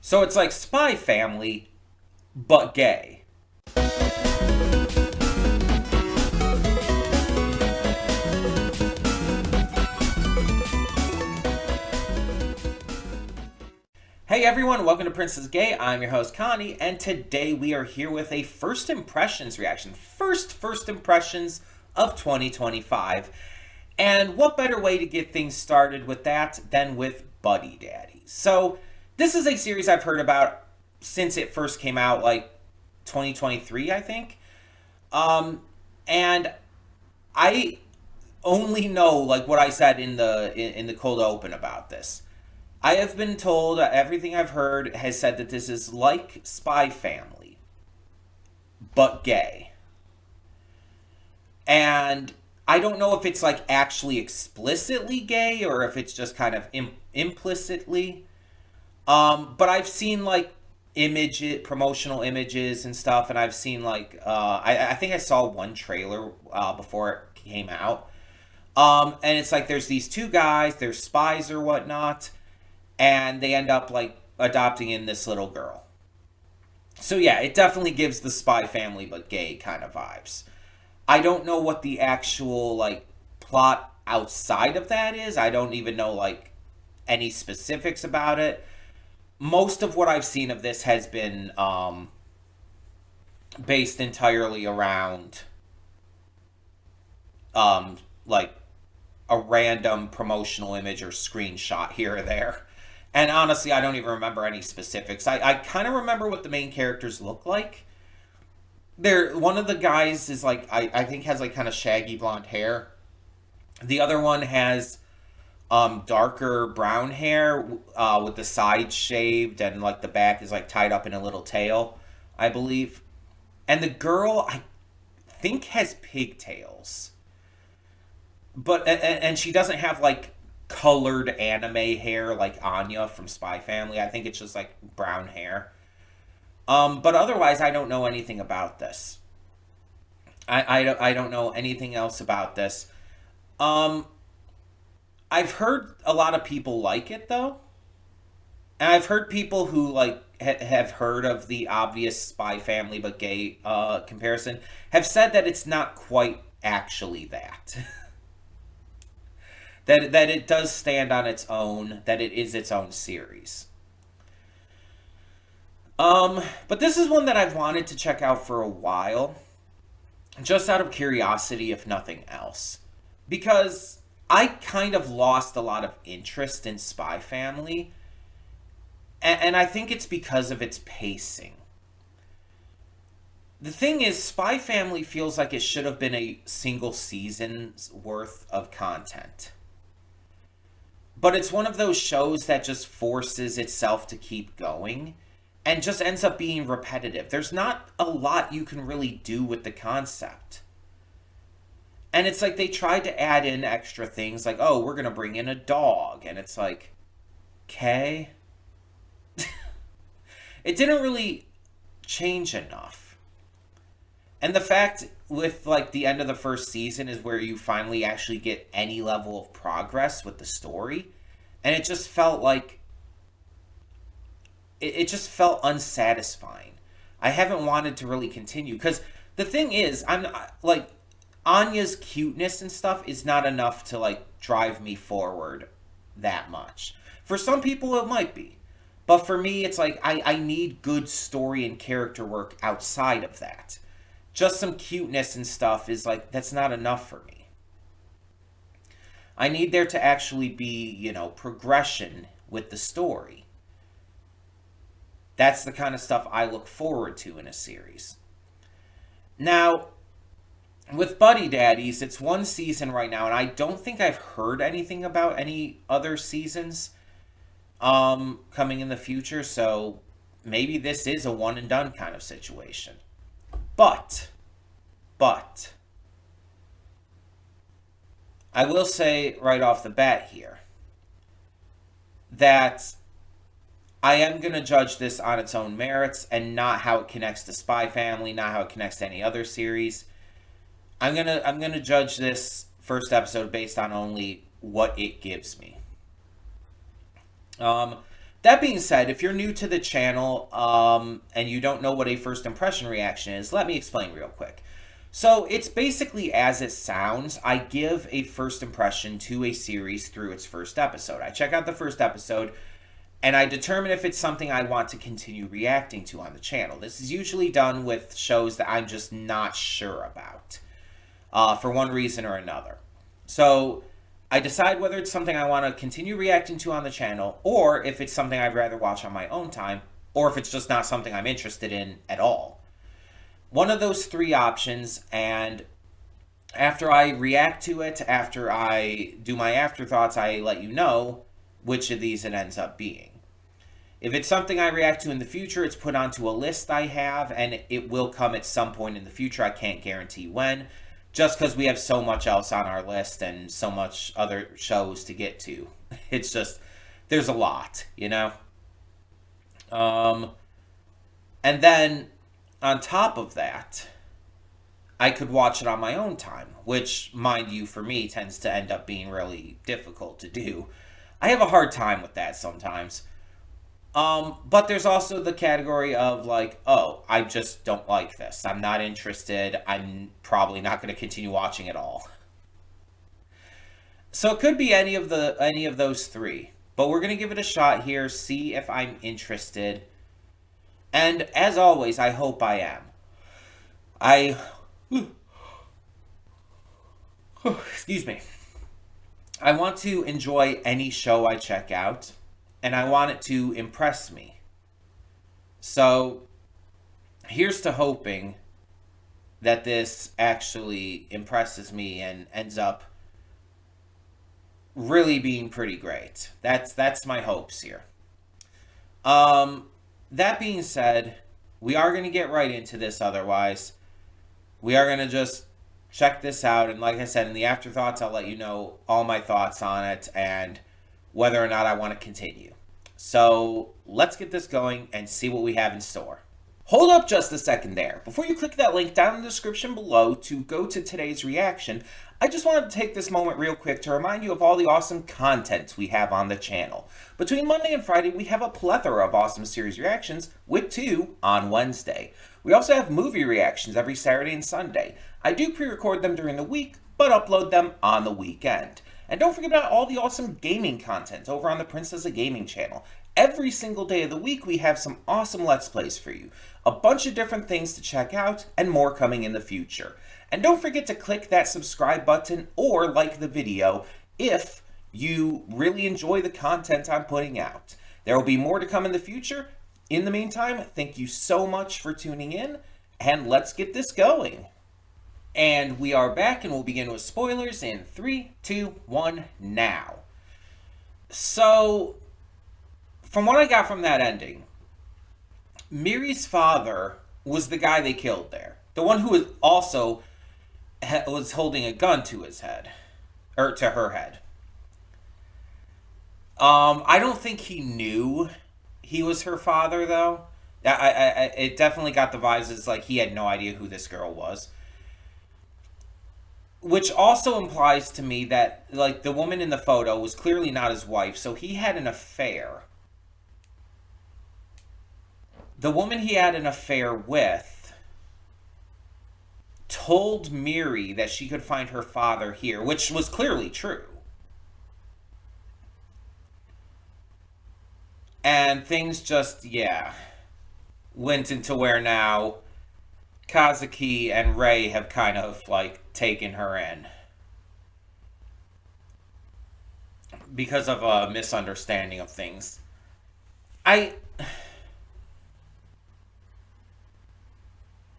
So it's like Spy Family, but gay. Hey everyone, welcome to Princess Gay. I'm your host Connie, and today we are here with a first impressions reaction. First impressions of 2025. And what better way to get things started with that than with Buddy Daddies? So, this is a series I've heard about since it first came out, like 2023, I think. And I only know like what I said in the cold open about this. I have been told, everything I've heard has said that this is like Spy Family, but gay. And I don't know if it's like actually explicitly gay or if it's just kind of implicitly. But I've seen like promotional images and stuff, and I've seen like, I think I saw one trailer before it came out. And it's like there's these two guys, they're spies or whatnot, and they end up like adopting in this little girl. So yeah, it definitely gives the Spy Family but gay kind of vibes. I don't know what the actual like plot outside of that is. I don't even know like any specifics about it. Most of what I've seen of this has been based entirely around like a random promotional image or screenshot here or there. And honestly, I don't even remember any specifics. I kind of remember what the main characters look like. One of the guys is like, I think has like kind of shaggy blonde hair. The other one has darker brown hair with the sides shaved, and like the back is like tied up in a little tail, I believe. And the girl, I think, has pigtails. But, and she doesn't have like colored anime hair like Anya from Spy Family. I think it's just like brown hair. But otherwise, I don't know anything about this. I don't know anything else about this. I've heard a lot of people like it though, and I've heard people who like have heard of the obvious Spy Family but gay comparison have said that it's not quite actually that. that it does stand on its own, that it is its own series. But this is one that I've wanted to check out for a while, just out of curiosity, if nothing else. Because I kind of lost a lot of interest in Spy Family, and I think it's because of its pacing. The thing is, Spy Family feels like it should have been a single season's worth of content. But it's one of those shows that just forces itself to keep going and just ends up being repetitive. There's not a lot you can really do with the concept. And it's like they tried to add in extra things like, oh, we're going to bring in a dog. And it's like, okay. It didn't really change enough. And the fact with like the end of the first season is where you finally actually get any level of progress with the story. And it just felt like it just felt unsatisfying. I haven't wanted to really continue because the thing is, I'm like, Anya's cuteness and stuff is not enough to like drive me forward that much. For some people it might be, but for me it's like I need good story and character work outside of that. Just some cuteness and stuff is like, that's not enough for me. I need there to actually be, progression with the story. That's the kind of stuff I look forward to in a series. Now, with Buddy Daddies, it's one season right now, and I don't think I've heard anything about any other seasons coming in the future, so maybe this is a one and done kind of situation. But, I will say right off the bat here that I am going to judge this on its own merits and not how it connects to Spy Family, not how it connects to any other series. I'm gonna judge this first episode based on only what it gives me. That being said, if you're new to the channel and you don't know what a first impression reaction is, let me explain real quick. So it's basically as it sounds. I give a first impression to a series through its first episode. I check out the first episode and I determine if it's something I want to continue reacting to on the channel. This is usually done with shows that I'm just not sure about for one reason or another. So I decide whether it's something I want to continue reacting to on the channel, or if it's something I'd rather watch on my own time, or if it's just not something I'm interested in at all. One of those three options, and after I react to it, after I do my afterthoughts, I let you know which of these it ends up being. If it's something I react to in the future, it's put onto a list I have, and it will come at some point in the future. I can't guarantee when, just because we have so much else on our list and so much other shows to get to. It's just, there's a lot, you know? And then, on top of that, I could watch it on my own time, which, mind you, for me, tends to end up being really difficult to do. I have a hard time with that sometimes. But there's also the category of like, oh, I just don't like this. I'm not interested. I'm probably not going to continue watching at all. So it could be any of those three. But we're going to give it a shot here, see if I'm interested. And as always, I hope I am. Excuse me. I want to enjoy any show I check out, and I want it to impress me. So here's to hoping that this actually impresses me and ends up really being pretty great. That's my hopes here. That being said, we are going to get right into this otherwise. We are going to just check this out, and like I said, in the afterthoughts, I'll let you know all my thoughts on it and whether or not I want to continue. So let's get this going and see what we have in store. Hold up just a second there. Before you click that link down in the description below to go to today's reaction, I just wanted to take this moment real quick to remind you of all the awesome content we have on the channel. Between Monday and Friday, we have a plethora of awesome series reactions, with 2 on Wednesday. We also have movie reactions every Saturday and Sunday. I do pre-record them during the week, but upload them on the weekend. And don't forget about all the awesome gaming content over on the Princess of Gaming channel. Every single day of the week, we have some awesome Let's Plays for you. A bunch of different things to check out, and more coming in the future. And don't forget to click that subscribe button or like the video if you really enjoy the content I'm putting out. There will be more to come in the future. In the meantime, thank you so much for tuning in, and let's get this going. And we are back, and we'll begin with spoilers in 3, 2, 1, now. So, from what I got from that ending, Miri's father was the guy they killed there. The one who was also was holding a gun to his head. Or to her head. I don't think he knew he was her father, though. It definitely got the vibes as like he had no idea who this girl was. Which also implies to me that, like, the woman in the photo was clearly not his wife, so he had an affair. The woman he had an affair with told Miri that she could find her father here, which was clearly true. And things just, went into where now Kazuki and Rei have kind of, like, taken her in. Because of a misunderstanding of things.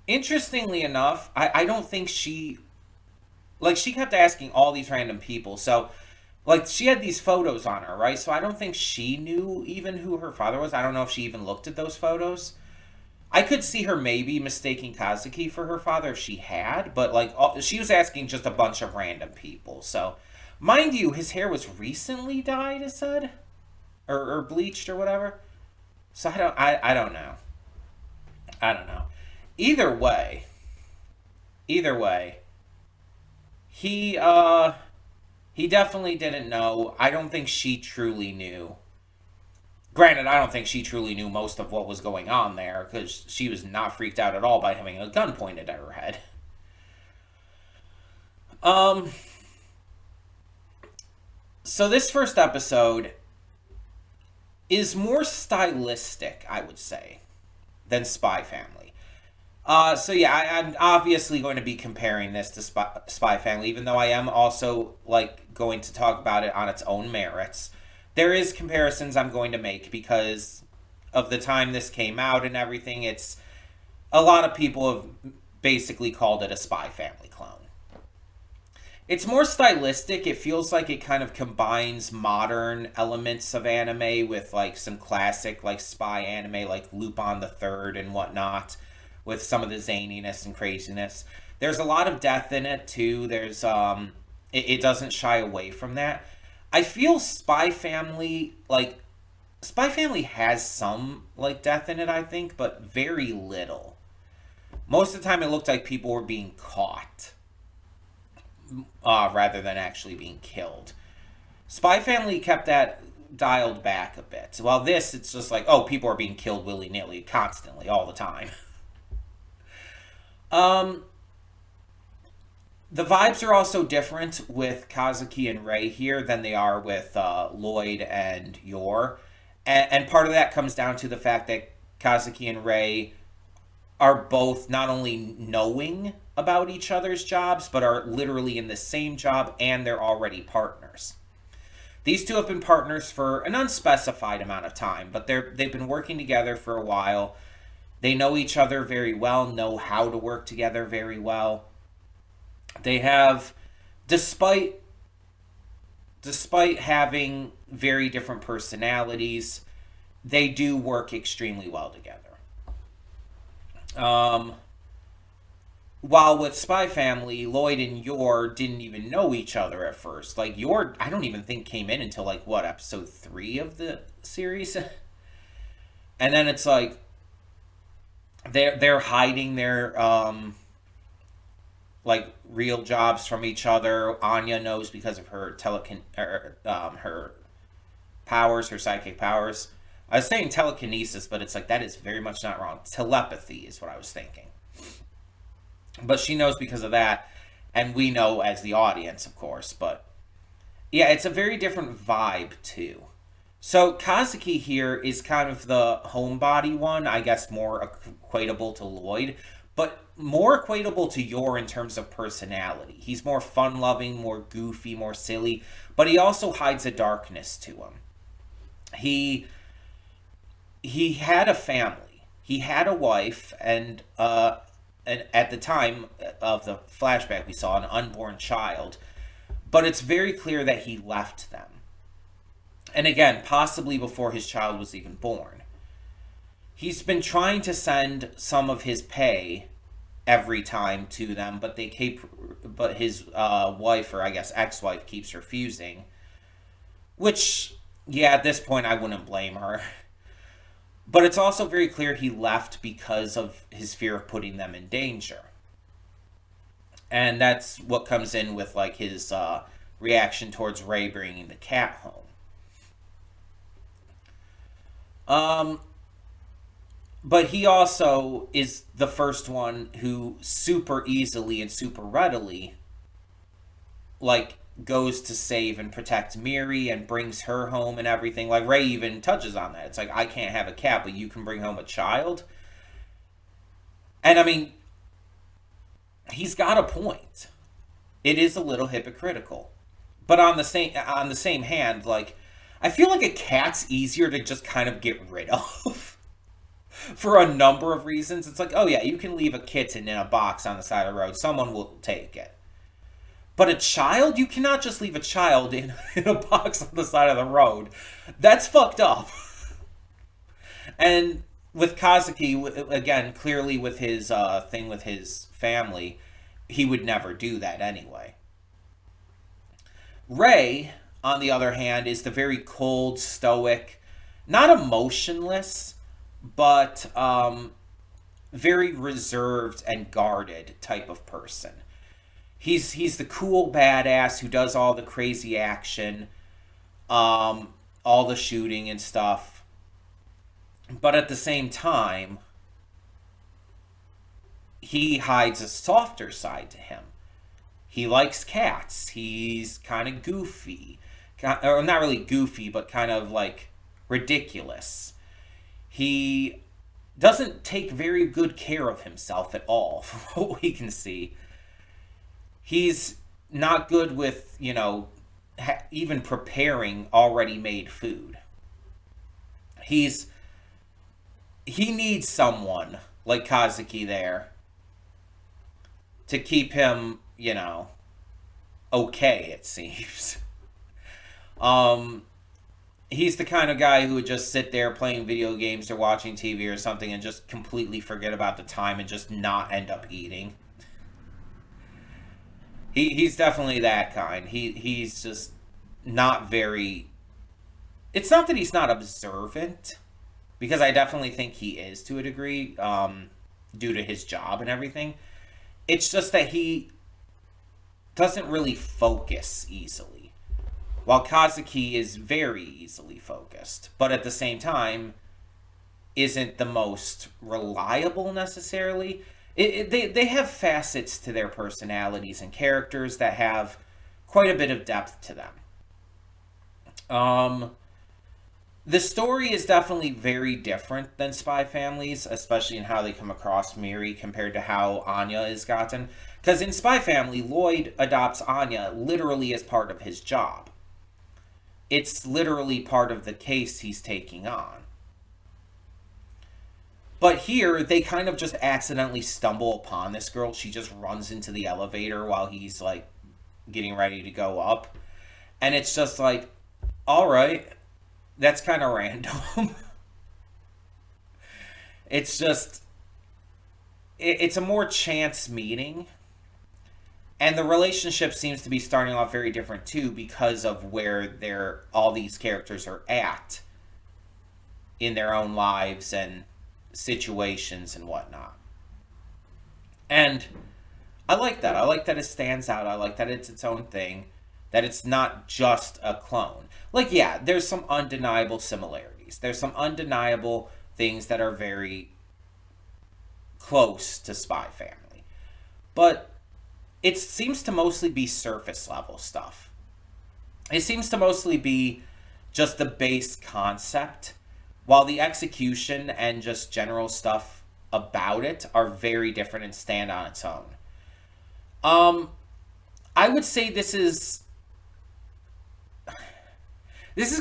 Interestingly enough, I don't think she kept asking all these random people, so, like, she had these photos on her, right? So I don't think she knew even who her father was. I don't know if she even looked at those photos. I could see her maybe mistaking Kazuki for her father if she had, but, like, she was asking just a bunch of random people, so. Mind you, his hair was recently dyed, it said? Or bleached or whatever. So I don't know. I don't know. Either way, he definitely didn't know. I don't think she truly knew Granted, I don't think she truly knew most of what was going on there, because she was not freaked out at all by having a gun pointed at her head. Um, so this first episode is more stylistic, I would say, than Spy Family. So yeah, I'm obviously going to be comparing this to Spy Family, even though I am also like going to talk about it on its own merits. There is comparisons I'm going to make because of the time this came out and everything. It's a lot of people have basically called it a Spy Family clone. It's more stylistic. It feels like it kind of combines modern elements of anime with like some classic like spy anime like Lupin the Third and whatnot, with some of the zaniness and craziness. There's a lot of death in it too. It doesn't shy away from that. I feel Spy Family has some like death in it, I think, but very little. Most of the time it looked like people were being caught rather than actually being killed. Spy Family kept that dialed back a bit. While this, it's just like, oh, people are being killed willy-nilly, constantly, all the time. The vibes are also different with Kazuki and Rei here than they are with Lloyd and Yor. And part of that comes down to the fact that Kazuki and Rei are both not only knowing about each other's jobs, but are literally in the same job, and they're already partners. These two have been partners for an unspecified amount of time, but they've been working together for a while. They know each other very well, know how to work together very well. They have, despite having very different personalities, they do work extremely well together. While with Spy Family, Lloyd and Yor didn't even know each other at first. Like, Yor, I don't even think came in until, like, what, episode 3 of the series? And then it's like, they're hiding their, like, real jobs from each other. Anya knows because of her her powers, her psychic powers. I was saying telekinesis, but it's like, that is very much not wrong. Telepathy is what I was thinking. But she knows because of that, and we know as the audience, of course. But yeah, it's a very different vibe too. So Kazuki here is kind of the homebody one, I guess more equatable to Lloyd, but more equatable to Yor in terms of personality. He's more fun-loving, more goofy, more silly, but he also hides a darkness to him. He had a family. He had a wife, and at the time of the flashback we saw an unborn child, but it's very clear that he left them. And again, possibly before his child was even born. He's been trying to send some of his pay every time to them, but his wife, or I guess ex-wife, keeps refusing. Which, yeah, at this point I wouldn't blame her. But it's also very clear he left because of his fear of putting them in danger. And that's what comes in with like his reaction towards Rei bringing the cat home. But he also is the first one who super easily and super readily like goes to save and protect Miri and brings her home and everything. Like, Rei even touches on that. It's like, I can't have a cat, but you can bring home a child. And I mean, he's got a point. It is a little hypocritical. But on the same hand, like, I feel like a cat's easier to just kind of get rid of. For a number of reasons. It's like, oh yeah, you can leave a kitten in a box on the side of the road. Someone will take it. But a child? You cannot just leave a child in a box on the side of the road. That's fucked up. And with Kazuki, again, clearly with his thing with his family, he would never do that anyway. Rei, on the other hand, is the very cold, stoic, not emotionless, but very reserved and guarded type of person. He's the cool badass who does all the crazy action, all the shooting and stuff. But at the same time, he hides a softer side to him. He likes cats. He's kind of goofy. Or not really goofy, but kind of like ridiculous. He doesn't take very good care of himself at all, from what we can see. He's not good with, even preparing already made food. He's he needs someone like Kazuki there to keep him, okay, it seems. Um he's the kind of guy who would just sit there playing video games or watching TV or something and just completely forget about the time and just not end up eating. He's definitely that kind. He's just not very. It's not that he's not observant, because I definitely think he is to a degree, due to his job and everything. It's just that he doesn't really focus easily, while Kazuki is very easily focused, but at the same time isn't the most reliable necessarily. They have facets to their personalities and characters that have quite a bit of depth to them. Um, the story is definitely very different than Spy Families, especially in how they come across Miri compared to how Anya is gotten. Because in Spy Family, Lloyd adopts Anya literally as part of his job. It's literally part of the case he's taking on. But here, they kind of just accidentally stumble upon this girl. She just runs into the elevator while he's like getting ready to go up. And it's just like, all right, that's kind of random. It's just, it's a more chance meeting. And the relationship seems to be starting off very different too, because of where all these characters are at in their own lives and situations and whatnot. And I like that. I like that it stands out. I like that it's its own thing. That it's not just a clone. Like, yeah, there's some undeniable similarities. There's some undeniable things that are very close to Spy Family. But it seems to mostly be surface level stuff. It seems to mostly be just the base concept, while the execution and just general stuff about it are very different and stand on its own. Um, I would say this is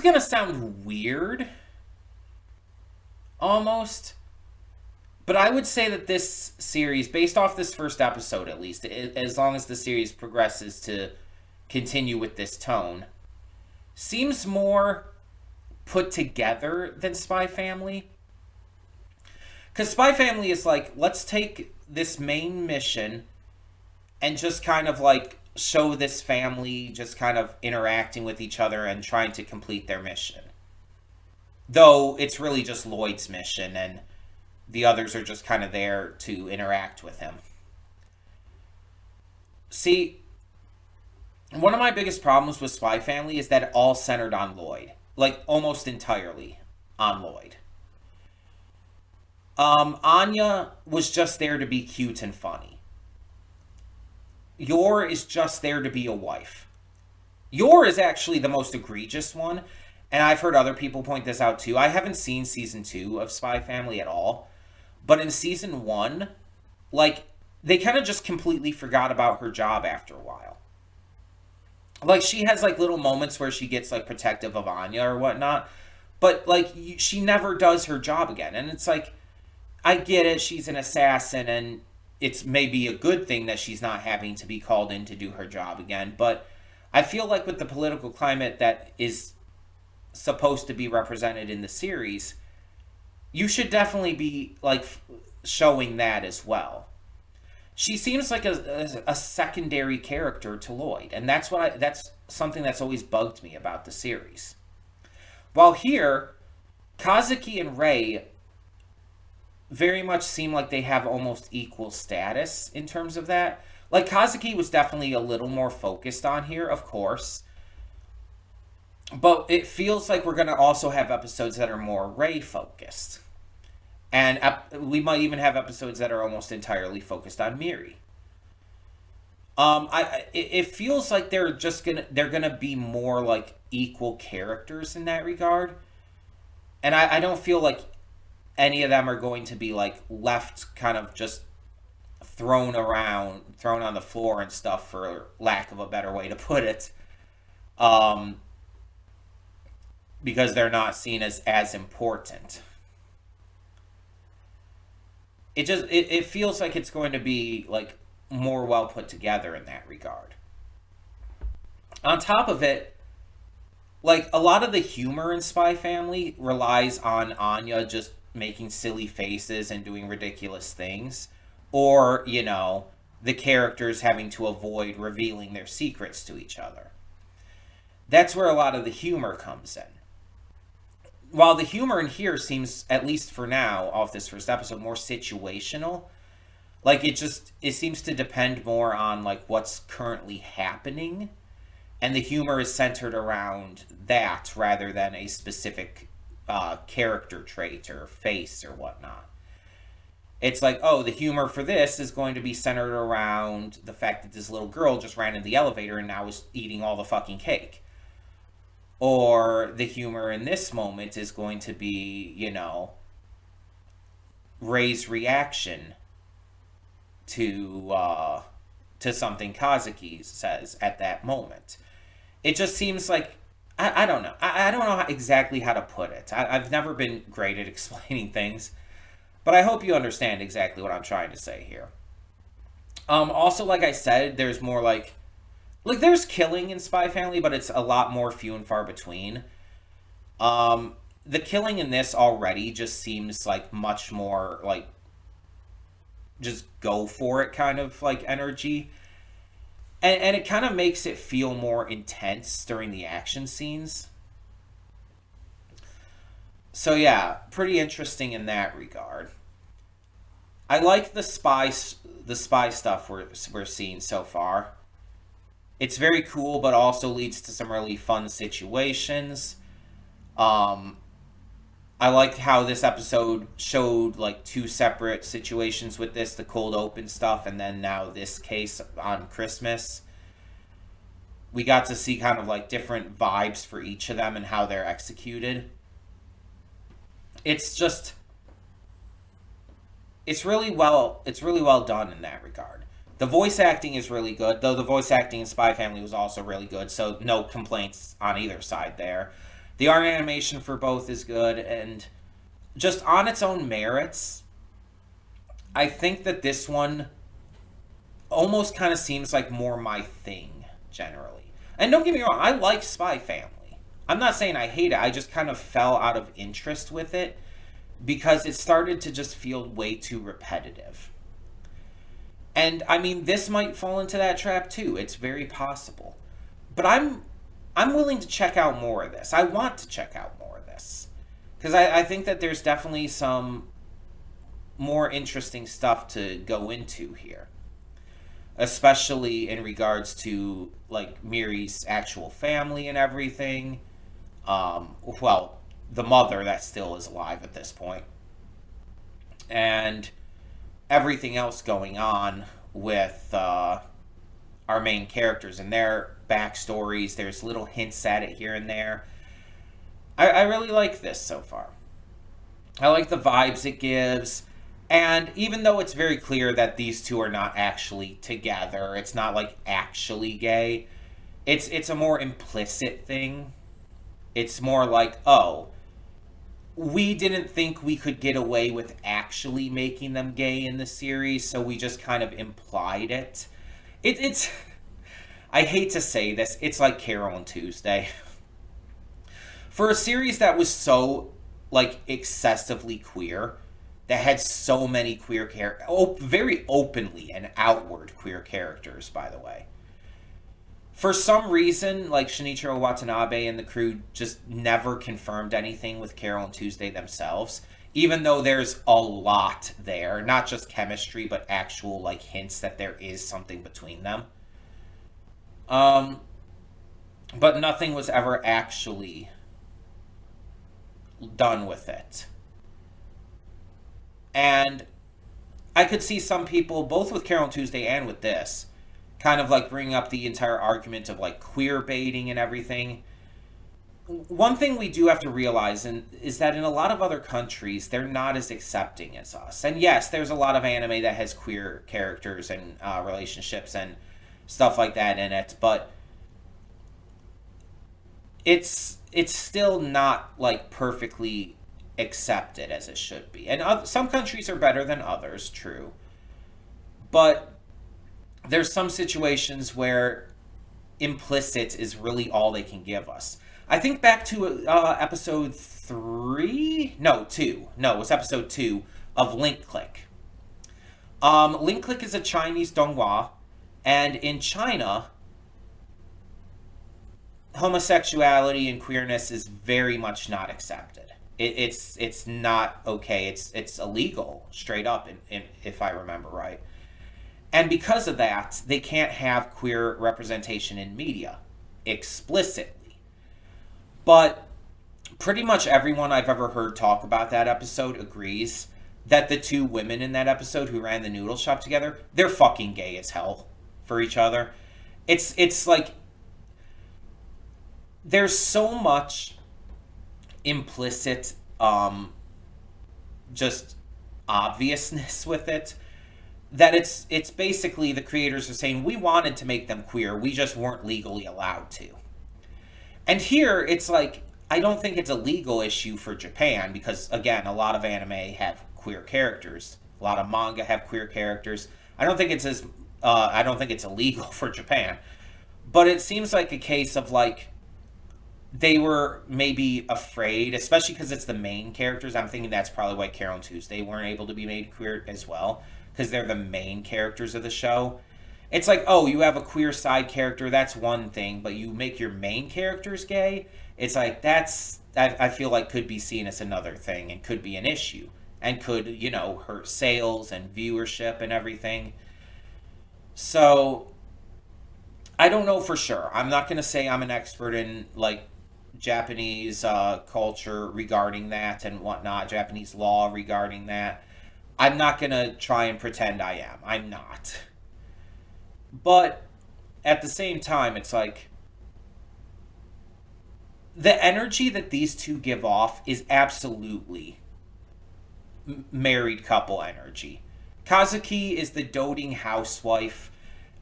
gonna sound weird, almost, but I would say that this series, based off this first episode at least, as long as the series progresses to continue with this tone, seems more put together than Spy Family. Because Spy Family is like, let's take this main mission and just kind of like show this family just kind of interacting with each other and trying to complete their mission. Though it's really just Lloyd's mission and the others are just kind of there to interact with him. See, one of my biggest problems with Spy Family is that it all centered on Lloyd. Like, almost entirely on Lloyd. Anya was just there to be cute and funny. Yor is just there to be a wife. Yor is actually the most egregious one, and I've heard other people point this out too. I haven't seen season 2 of Spy Family at all, but in season 1, like, they kind of just completely forgot about her job after a while. Like, she has like little moments where she gets like protective of Anya or whatnot, but like she never does her job again. And it's like, I get it, she's an assassin and it's maybe a good thing that she's not having to be called in to do her job again, but I feel like with the political climate that is supposed to be represented in the series, you should definitely be like showing that as well. She seems like a secondary character to Lloyd, and that's something that's always bugged me about the series. While here, Kazuki and Rei very much seem like they have almost equal status in terms of that. Like, Kazuki was definitely a little more focused on here, of course, but it feels like we're going to also have episodes that are more Rei focused. And we might even have episodes that are almost entirely focused on Miri. It feels like they're gonna be more like equal characters in that regard, and I don't feel like any of them are going to be like left kind of just thrown around, thrown on the floor and stuff, for lack of a better way to put it, um, because they're not seen as important. It feels like it's going to be like more well put together in that regard. On top of it, like a lot of the humor in Spy Family relies on Anya just making silly faces and doing ridiculous things, or the characters having to avoid revealing their secrets to each other. That's where a lot of the humor comes in. While the humor in here seems, at least for now, off this first episode, more situational, like it seems to depend more on like what's currently happening, and the humor is centered around that rather than a specific character trait or face or whatnot. It's like, oh, the humor for this is going to be centered around the fact that this little girl just ran in the elevator and now is eating all the fucking cake. Or the humor in this moment is going to be, Ray's reaction to something Kazuki says at that moment. It just seems like I don't know. I don't know exactly how to put it. I've never been great at explaining things, but I hope you understand exactly what I'm trying to say here. Also, like I said, there's more like there's killing in Spy Family, but it's a lot more few and far between. The killing in this already just seems like much more like just go for it kind of like energy. And it kind of makes it feel more intense during the action scenes. So yeah, pretty interesting in that regard. I like the spy stuff we're seeing so far. It's very cool, but also leads to some really fun situations. I like how this episode showed like two separate situations with this, the cold open stuff, and then now this case on Christmas. We got to see kind of like different vibes for each of them and how they're executed. It's really well done in that regard. The voice acting is really good, though the voice acting in Spy Family was also really good, so no complaints on either side there. The art animation for both is good, and just on its own merits, I think that this one almost kind of seems like more my thing, generally. And don't get me wrong, I like Spy Family. I'm not saying I hate it, I just kind of fell out of interest with it because it started to just feel way too repetitive. And I mean, this might fall into that trap too. It's very possible. But I'm willing to check out more of this. I want to check out more of this. Because I think that there's definitely some more interesting stuff to go into here. Especially in regards to, like, Miri's actual family and everything. Well, the mother that still is alive at this point. And everything else going on with our main characters and their backstories. There's little hints at it here and there. I really like this so far. I like the vibes it gives. And even though it's very clear that these two are not actually together, it's not like actually gay, it's a more implicit thing. It's more like, oh, we didn't think we could get away with actually making them gay in the series, so we just kind of implied it. It's I hate to say this, it's like Carol and Tuesday. For a series that was so, like, excessively queer, that had so many queer characters, very openly and outward queer characters, by the way. For some reason, like, Shinichiro Watanabe and the crew just never confirmed anything with Carol and Tuesday themselves, even though there's a lot there, not just chemistry, but actual, like, hints that there is something between them. But nothing was ever actually done with it. And I could see some people, both with Carol and Tuesday and with this, kind of like bringing up the entire argument of like queer baiting and everything. One thing we do have to realize is that in a lot of other countries, they're not as accepting as us. And yes, there's a lot of anime that has queer characters and relationships and stuff like that in it, but it's still not like perfectly accepted as it should be. And some countries are better than others, true. But there's some situations where implicit is really all they can give us. I think back to episode 3? No, 2. No, it was episode 2 of Link Click. Link Click is a Chinese donghua, and in China, homosexuality and queerness is very much not accepted. It's not okay. It's illegal, straight up, if I remember right. And because of that, they can't have queer representation in media explicitly. But pretty much everyone I've ever heard talk about that episode agrees that the two women in that episode who ran the noodle shop together, they're fucking gay as hell for each other. It's like there's so much implicit just obviousness with it that it's basically the creators are saying we wanted to make them queer, we just weren't legally allowed to. And here it's like I don't think it's a legal issue for Japan because again a lot of anime have queer characters, a lot of manga have queer characters. I don't think it's illegal for Japan, but it seems like a case of like they were maybe afraid, especially because it's the main characters. I'm thinking that's probably why Carol and Tuesday weren't able to be made queer as well, because they're the main characters of the show. It's like, oh, you have a queer side character, that's one thing, but you make your main characters gay? It's like, I feel like could be seen as another thing and could be an issue and could, hurt sales and viewership and everything. So, I don't know for sure. I'm not going to say I'm an expert in, like, Japanese culture regarding that and whatnot, Japanese law regarding that. I'm not going to try and pretend I am. I'm not. But at the same time, it's like the energy that these two give off is absolutely married couple energy. Kazuki is the doting housewife,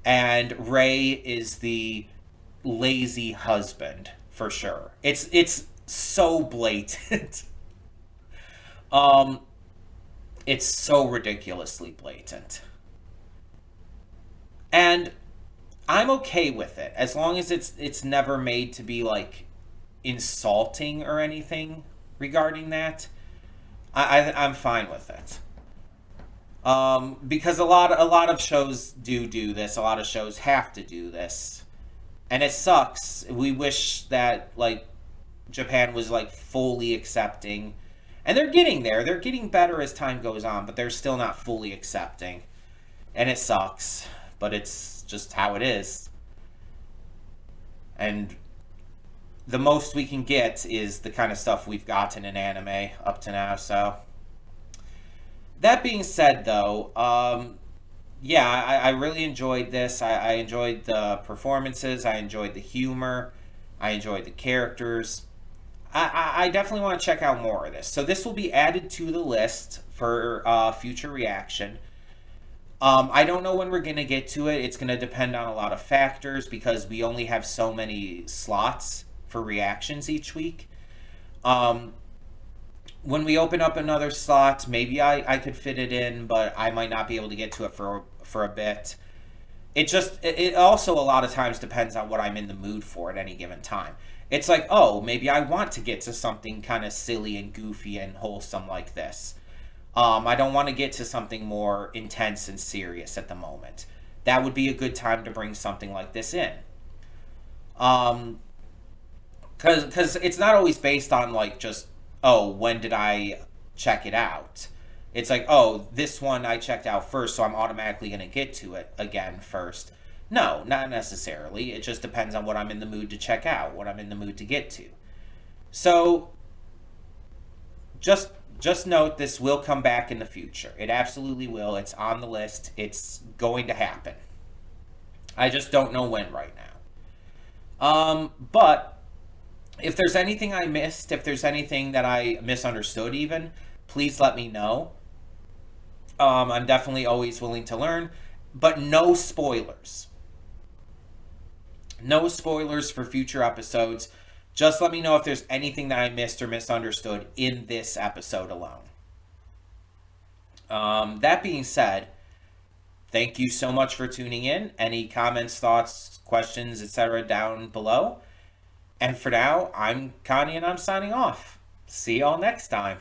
and Ray is the lazy husband, for sure. It's so blatant. It's so ridiculously blatant. And I'm okay with it as long as it's never made to be like insulting or anything regarding that. I'm fine with it. Because a lot of shows do this. A lot of shows have to do this, and it sucks. We wish that like Japan was like fully accepting, and they're getting there. They're getting better as time goes on, but they're still not fully accepting, and it sucks. But it's just how it is. And the most we can get is the kind of stuff we've gotten in anime up to now, so. That being said, though, yeah, I really enjoyed this. I enjoyed the performances. I enjoyed the humor. I enjoyed the characters. I definitely want to check out more of this. So this will be added to the list for future reaction. I don't know when we're going to get to it. It's going to depend on a lot of factors because we only have so many slots for reactions each week. When we open up another slot, maybe I could fit it in, but I might not be able to get to it for a bit. It also a lot of times depends on what I'm in the mood for at any given time. It's like, oh, maybe I want to get to something kind of silly and goofy and wholesome like this. I don't want to get to something more intense and serious at the moment. That would be a good time to bring something like this in. Because it's not always based on like just, oh, when did I check it out? It's like, oh, this one I checked out first, so I'm automatically going to get to it again first. No, not necessarily. It just depends on what I'm in the mood to check out, what I'm in the mood to get to. So, just just note this will come back in the future. It absolutely will. It's on the list. It's going to happen. I just don't know when right now. But if there's anything I missed, if there's anything that I misunderstood even, please let me know. I'm definitely always willing to learn, but no spoilers. No spoilers for future episodes. Just let me know if there's anything that I missed or misunderstood in this episode alone. That being said, thank you so much for tuning in. Any comments, thoughts, questions, etc. down below. And for now, I'm Connie and I'm signing off. See y'all next time.